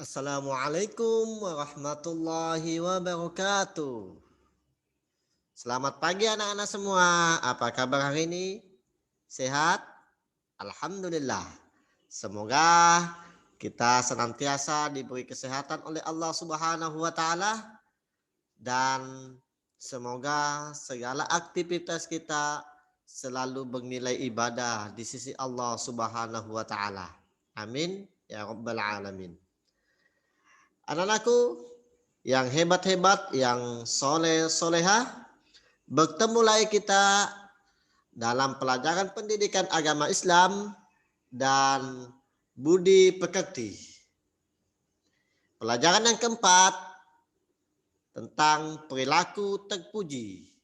Assalamualaikum warahmatullahi wabarakatuh. Selamat pagi anak-anak semua. Apa kabar hari ini? Sehat? Alhamdulillah. Semoga kita senantiasa diberi kesehatan oleh Allah Subhanahu wa taala dan semoga segala aktivitas kita selalu bernilai ibadah di sisi Allah Subhanahu wa taala. Amin ya rabbal alamin. Anak-anakku yang hebat-hebat, yang soleh-solehah, bertemu lagi kita dalam pelajaran pendidikan agama Islam dan budi pekerti. Pelajaran yang keempat tentang perilaku terpuji.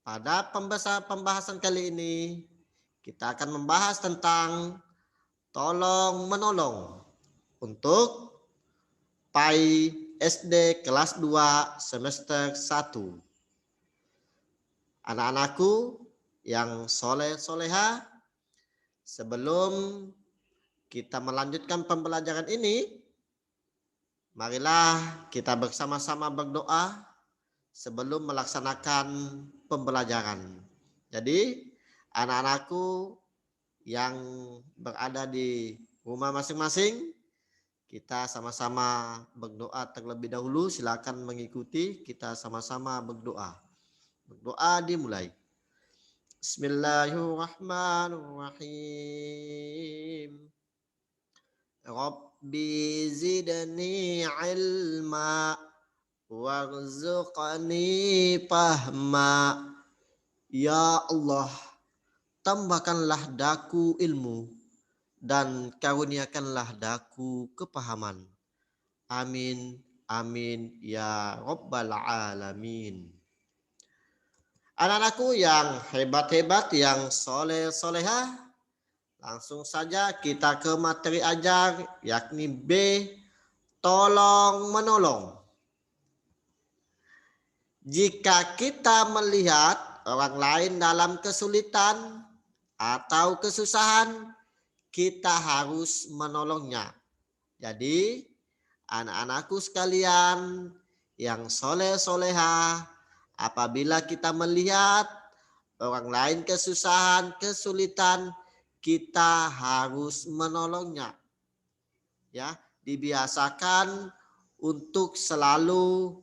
Pada pembahasan kali ini kita akan membahas tentang tolong menolong untuk PAI SD kelas 2 semester 1. Anak-anakku yang soleh-soleha, sebelum kita melanjutkan pembelajaran ini, marilah kita bersama-sama berdoa sebelum melaksanakan pembelajaran. Jadi, anak-anakku yang berada di rumah masing-masing, kita sama-sama berdoa terlebih dahulu. Silakan mengikuti, kita sama-sama berdoa. Berdoa dimulai. Bismillahirrahmanirrahim. Rabbi zidni ilma warzuqni fahma. Ya Allah, tambahkanlah daku ilmu dan karuniakanlah daku kepahaman. Amin, amin, ya Rabbal Alamin. Anak-anakku yang hebat-hebat, yang soleh-solehah, langsung saja kita ke materi ajar, yakni B, tolong menolong. Jika kita melihat orang lain dalam kesulitan atau kesusahan, kita harus menolongnya. Jadi, anak-anakku sekalian yang soleh-solehah, apabila kita melihat orang lain kesusahan, kesulitan, kita harus menolongnya. Ya, dibiasakan untuk selalu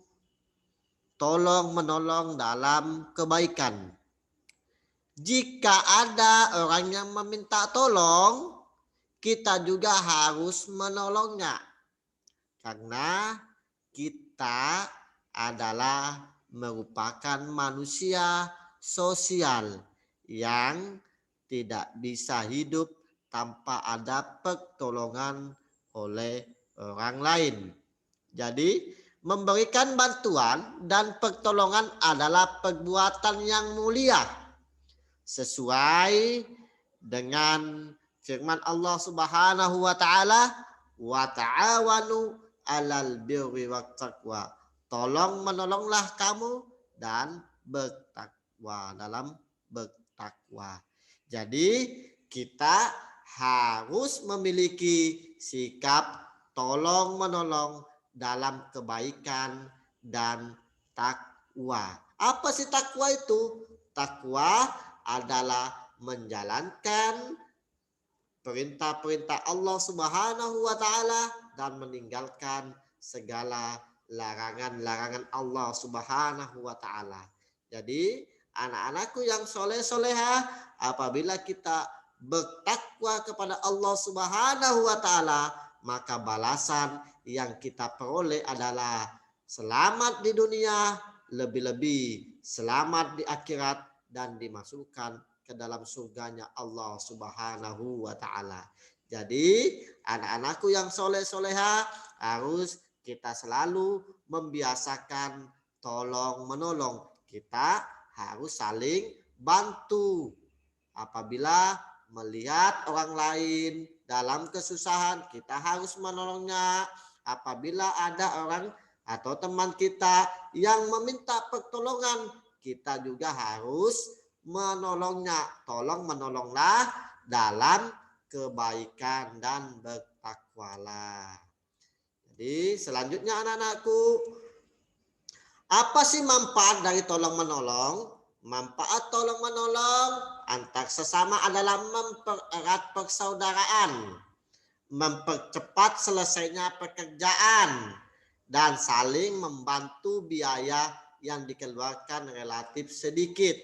tolong menolong dalam kebaikan. Jika ada orang yang meminta tolong, kita juga harus menolongnya. Karena kita adalah merupakan manusia sosial yang tidak bisa hidup tanpa ada pertolongan oleh orang lain. Jadi, memberikan bantuan dan pertolongan adalah perbuatan yang mulia sesuai dengan firman Allah Subhanahu wa taala, wa ta'awanu 'alal birri wat taqwa. Tolong menolonglah kamu dan bertakwa, dalam bertakwa. Jadi kita harus memiliki sikap tolong menolong dalam kebaikan dan takwa. Apa sih takwa itu? Takwa adalah menjalankan perintah-perintah Allah Subhanahu wa taala dan meninggalkan segala larangan-larangan Allah Subhanahu wa taala. Jadi, anak-anakku yang soleh-soleha, apabila kita bertakwa kepada Allah Subhanahu wa taala, maka balasan yang kita peroleh adalah selamat di dunia, lebih-lebih selamat di akhirat dan dimasukkan ke dalam surganya Allah Subhanahu wa taala. Jadi, anak-anakku yang soleh-soleha, harus kita selalu membiasakan tolong menolong. Kita harus saling bantu. Apabila melihat orang lain dalam kesusahan, kita harus menolongnya. Apabila ada orang atau teman kita yang meminta pertolongan, kita juga harus menolongnya. Tolong menolonglah dalam kebaikan dan bertakwalah. Jadi selanjutnya anak-anakku, apa sih manfaat dari tolong menolong? Manfaat tolong menolong antar sesama adalah mempererat persaudaraan, mempercepat selesainya pekerjaan, dan saling membantu biaya yang dikeluarkan relatif sedikit.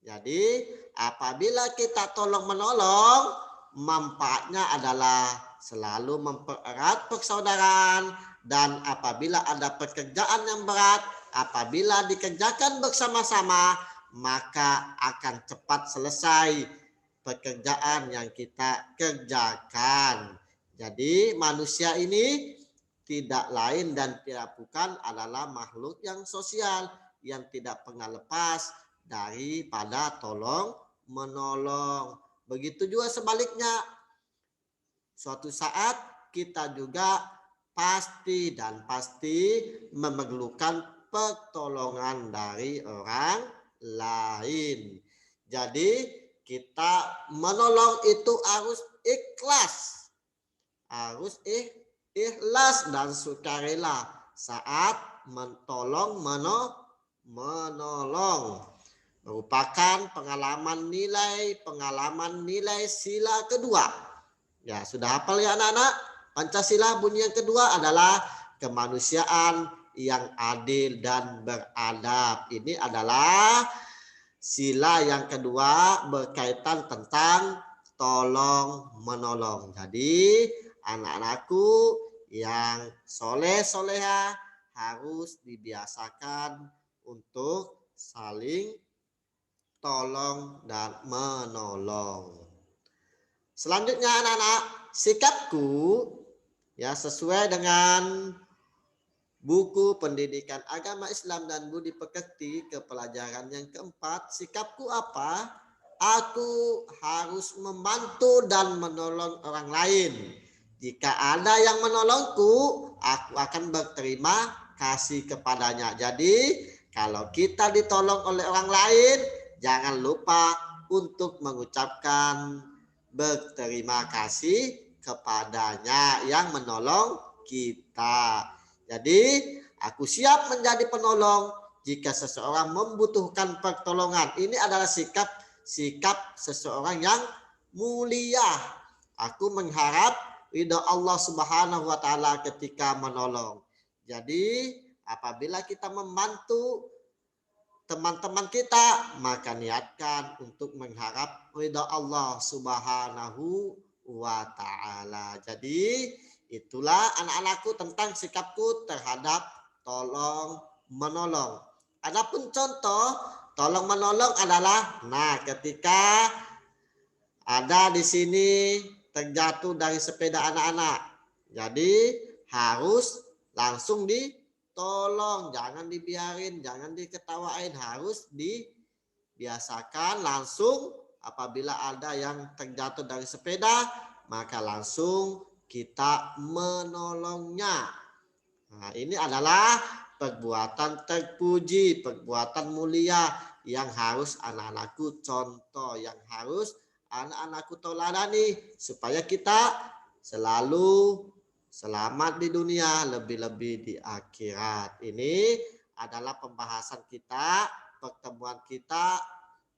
Jadi apabila kita tolong menolong, manfaatnya adalah selalu mempererat persaudaraan, dan apabila ada pekerjaan yang berat, apabila dikerjakan bersama-sama, maka akan cepat selesai pekerjaan yang kita kerjakan. Jadi manusia ini tidak lain dan tidak bukan adalah makhluk yang sosial, yang tidak pernah lepas daripada tolong menolong. Begitu juga sebaliknya, suatu saat kita juga pasti memerlukan pertolongan dari orang lain. Jadi kita menolong itu harus ikhlas, harus ikhlas dan sukarela saat menolong. Merupakan pengalaman nilai sila kedua. Ya, sudah hafal ya anak-anak? Pancasila bunyi yang kedua adalah kemanusiaan yang adil dan beradab. Ini adalah sila yang kedua berkaitan tentang tolong menolong. Jadi anak-anakku yang soleh-soleha harus dibiasakan untuk saling tolong dan menolong. Selanjutnya anak-anak, sikapku ya sesuai dengan buku pendidikan agama Islam dan budi pekerti kepelajaran yang keempat, sikapku apa? Aku harus membantu dan menolong orang lain. Jika ada yang menolongku, aku akan berterima kasih kepadanya. Jadi kalau kita ditolong oleh orang lain, jangan lupa untuk mengucapkan berterima kasih kepadanya yang menolong kita. Jadi aku siap menjadi penolong jika seseorang membutuhkan pertolongan. Ini adalah sikap seseorang yang mulia. Aku mengharap ridha Allah Subhanahu wa taala ketika menolong. Jadi apabila kita membantu teman-teman kita, maka niatkan untuk mengharap ridha Allah Subhanahu wa taala. Jadi itulah anak-anakku tentang sikapku terhadap tolong menolong. Adapun contoh tolong menolong adalah, ketika ada di sini terjatuh dari sepeda anak-anak, jadi harus langsung ditolong, jangan dibiarin, jangan diketawain, harus dibiasakan langsung. Apabila ada yang terjatuh dari sepeda, maka langsung kita menolongnya. Nah, ini adalah perbuatan terpuji, perbuatan mulia yang harus anak-anakku contoh, yang harus anak-anakku teladani supaya kita selalu selamat di dunia, lebih-lebih di akhirat. Ini adalah pembahasan kita, pertemuan kita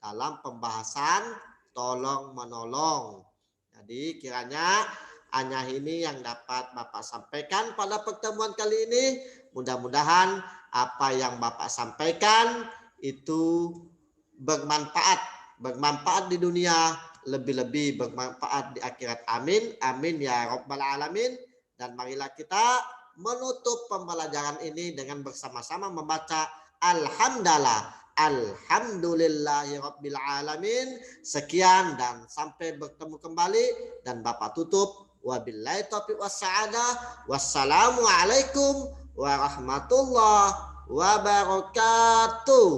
dalam pembahasan tolong menolong. Jadi kiranya hanya ini yang dapat Bapak sampaikan pada pertemuan kali ini. Mudah-mudahan apa yang Bapak sampaikan itu bermanfaat di dunia, lebih-lebih bermanfaat di akhirat. Amin, amin ya rabbal alamin. Dan marilah kita menutup pembelajaran ini dengan bersama-sama membaca Alhamdulillahirabbil alamin. Sekian dan sampai bertemu kembali, dan Bapak tutup wabillahi taufiq wassa'adah. Wassalamualaikum warahmatullahi wabarakatuh.